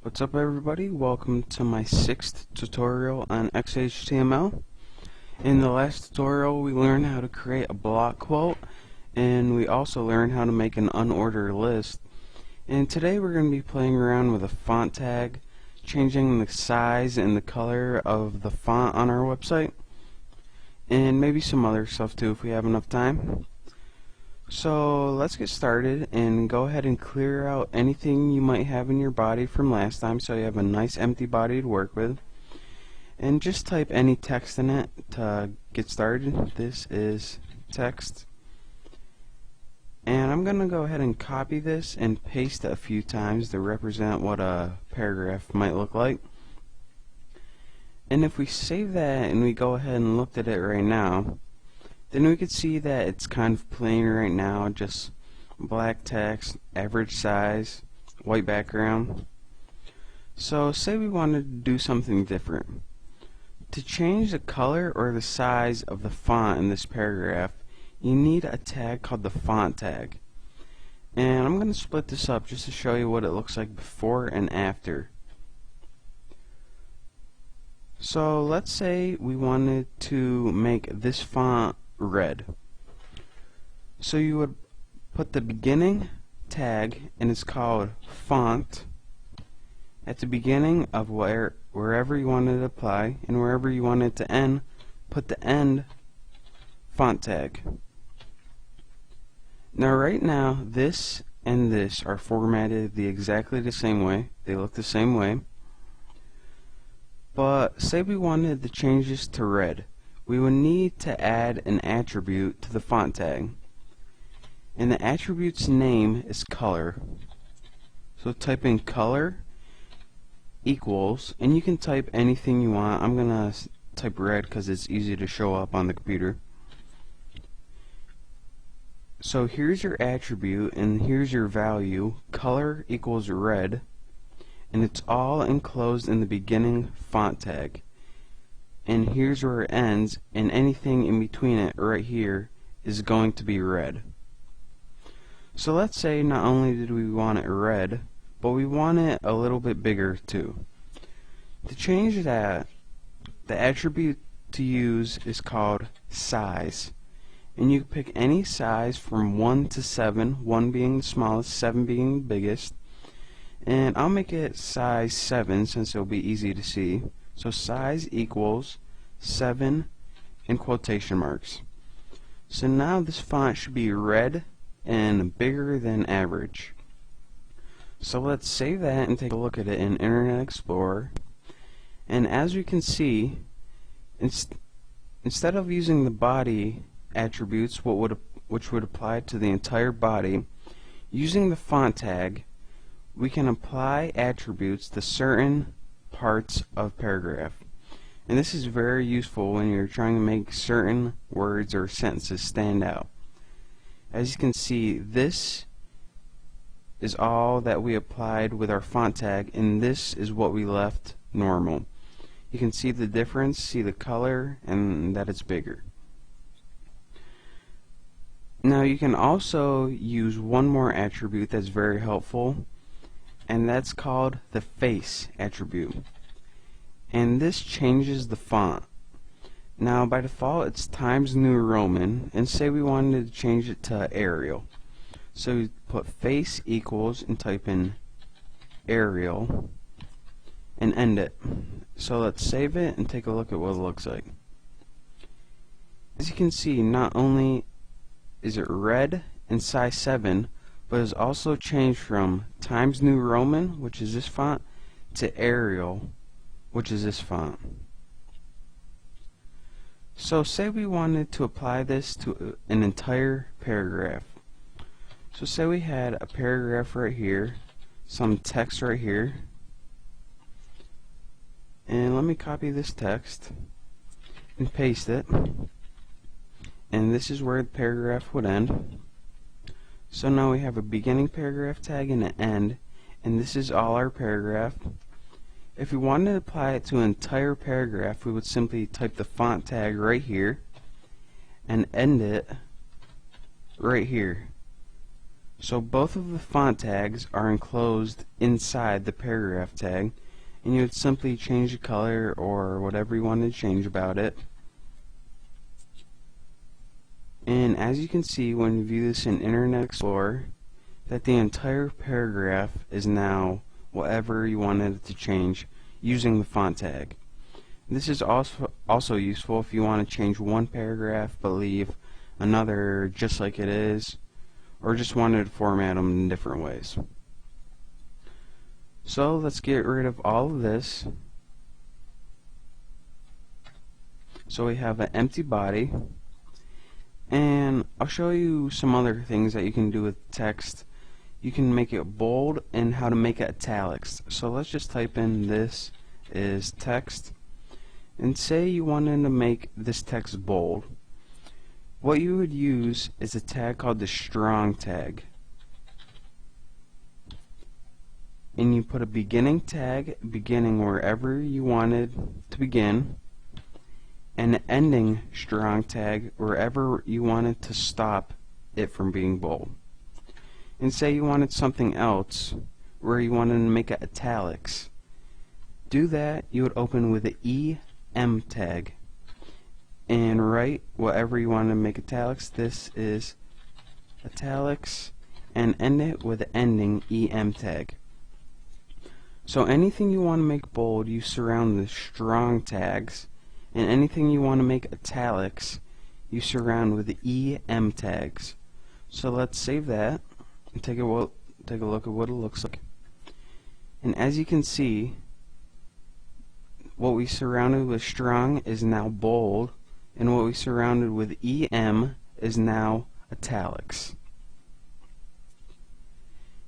What's up everybody, welcome to my 6th tutorial on XHTML. In the last tutorial we learned how to create a block quote, and we also learned how to make an unordered list. And today we're going to be playing around with a font tag, changing the size and the color of the font on our website, and maybe some other stuff too if we have enough time. So let's get started and go ahead and clear out anything you might have in your body from last time so you have a nice empty body to work with. And just type any text in it to get started. This is text. And I'm going to go ahead and copy this and paste it a few times to represent what a paragraph might look like. And if we save that and we go ahead and look at it right now, then we could see that it's kind of plain right now, just black text, average size, white background. So say we wanted to do something different. To change the color or the size of the font in this paragraph, you need a tag called the font tag. And I'm going to split this up just to show you what it looks like before and after. So let's say we wanted to make this font red. So you would put the beginning tag, and it's called font, at the beginning of wherever you want it to apply, and wherever you want it to end, put the end font tag. Now right now this and this are formatted exactly the same way. They look the same way. But say we wanted to change this to red. We would need to add an attribute to the font tag, and the attribute's name is color. So type in color equals, and you can type anything you want. I'm gonna type red because it's easy to show up on the computer. So here's your attribute and here's your value. Color equals red, and it's all enclosed in the beginning font tag. And here's where it ends, and anything in between it right here is going to be red. So let's say not only did we want it red, but we want it a little bit bigger too. To change that, the attribute to use is called size. And you can pick any size from 1 to 7, 1 being the smallest, 7 being the biggest. And I'll make it size 7 since it'll be easy to see. So size equals 7 in quotation marks. So now this font should be red and bigger than average. So let's save that and take a look at it in Internet Explorer. And as we can see, instead of using the body attributes, which would apply to the entire body, using the font tag, we can apply attributes to certain parts of paragraph. And this is very useful when you're trying to make certain words or sentences stand out. As you can see, this is all that we applied with our font tag, and this is what we left normal. You can see the difference, see the color, and that it's bigger. Now you can also use one more attribute that's very helpful, and that's called the face attribute. And this changes the font. Now by default it's Times New Roman, and say we wanted to change it to Arial. So we put face equals and type in Arial and end it. So let's save it and take a look at what it looks like. As you can see, not only is it red and size 7, but it's also changed from Times New Roman, which is this font, to Arial, which is this font. So say we wanted to apply this to an entire paragraph. So say we had a paragraph right here, some text right here, and let me copy this text and paste it, and this is where the paragraph would end. So now we have a beginning paragraph tag and an end, and this is all our paragraph. If we wanted to apply it to an entire paragraph, we would simply type the font tag right here and end it right here. So both of the font tags are enclosed inside the paragraph tag, and you would simply change the color or whatever you want to change about it. And as you can see when you view this in Internet Explorer, that the entire paragraph is now whatever you wanted it to change using the font tag. This is also useful if you want to change one paragraph but leave another just like it is, or just wanted to format them in different ways. So let's get rid of all of this. So we have an empty body, and I'll show you some other things that you can do with text. You can make it bold and how to make it italics. So let's just type in this is text, and say you wanted to make this text bold. What you would use is a tag called the strong tag, and you put a beginning tag beginning wherever you wanted to begin, and an ending strong tag wherever you wanted to stop it from being bold. And say you wanted something else where you wanted to make it italics. Do that, you would open with the EM tag and write whatever you want to make italics. This is italics, and end it with the ending EM tag. So anything you want to make bold, you surround the strong tags, and anything you want to make italics, you surround with the EM tags. So let's save that and take a look at what it looks like. And as you can see, what we surrounded with strong is now bold, and what we surrounded with EM is now italics.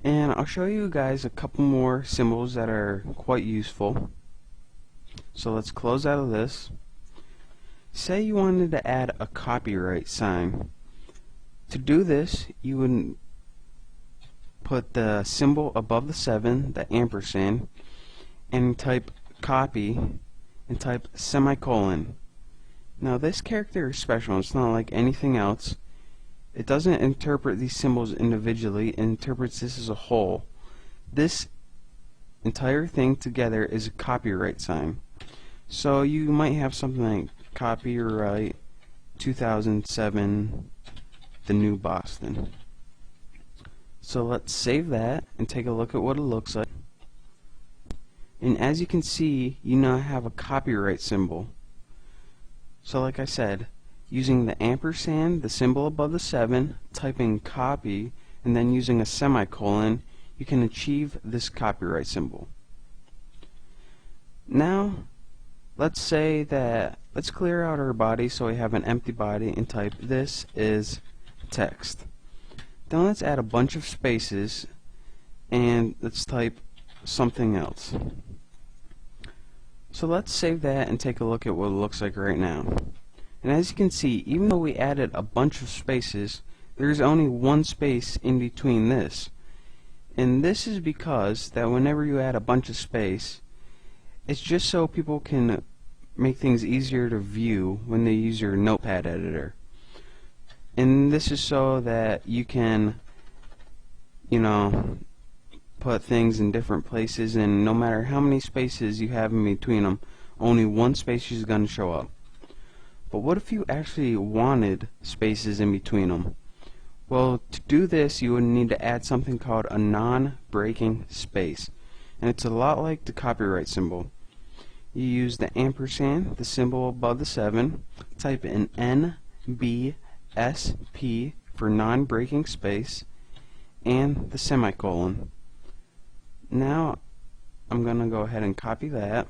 And I'll show you guys a couple more symbols that are quite useful. So let's close out of this. Say you wanted to add a copyright sign. To do this, you would put the symbol above the 7, the ampersand, and type copy and type semicolon. Now this character is special. It's not like anything else. It doesn't interpret these symbols individually, it interprets this as a whole. This entire thing together is a copyright sign. So you might have something like copyright 2007 The New Boston. So let's save that and take a look at what it looks like. And as you can see, you now have a copyright symbol. So like I said, using the ampersand, the symbol above the 7, typing copy, and then using a semicolon, you can achieve this copyright symbol. Now, let's clear out our body so we have an empty body and type this is text. Then let's add a bunch of spaces and let's type something else. So let's save that and take a look at what it looks like right now. And as you can see, even though we added a bunch of spaces, there's only one space in between this. And this is because that whenever you add a bunch of space, it's just so people can make things easier to view when they use your notepad editor. And this is so that you can, put things in different places, and no matter how many spaces you have in between them, only one space is going to show up. But what if you actually wanted spaces in between them? Well, to do this, you would need to add something called a non-breaking space, and it's a lot like the copyright symbol. You use the ampersand, the symbol above the 7, type in NBSP for non-breaking space, and the semicolon. Now I'm going to go ahead and copy that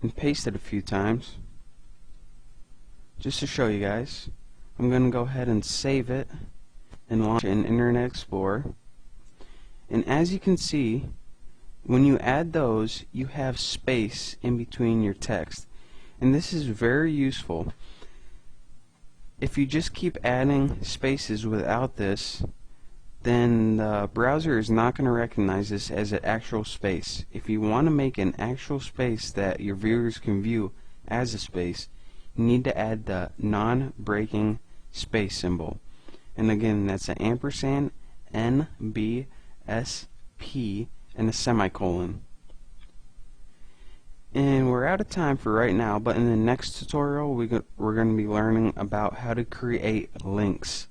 and paste it a few times just to show you guys. I'm going to go ahead and save it and launch it in Internet Explorer. And as you can see, when you add those, you have space in between your text, and this is very useful. If you just keep adding spaces without this, then the browser is not going to recognize this as an actual space. If you want to make an actual space that your viewers can view as a space, you need to add the non-breaking space symbol. And again, that's an ampersand, N, B, S, P, and a semicolon. And we're out of time for right now, but in the next tutorial we're going to be learning about how to create links.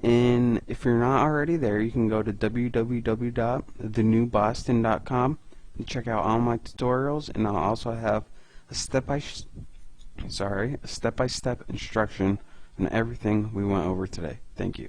And if you're not already there, you can go to www.thenewboston.com and check out all my tutorials, and I'll also have a step-by-step instruction on everything we went over today. Thank you.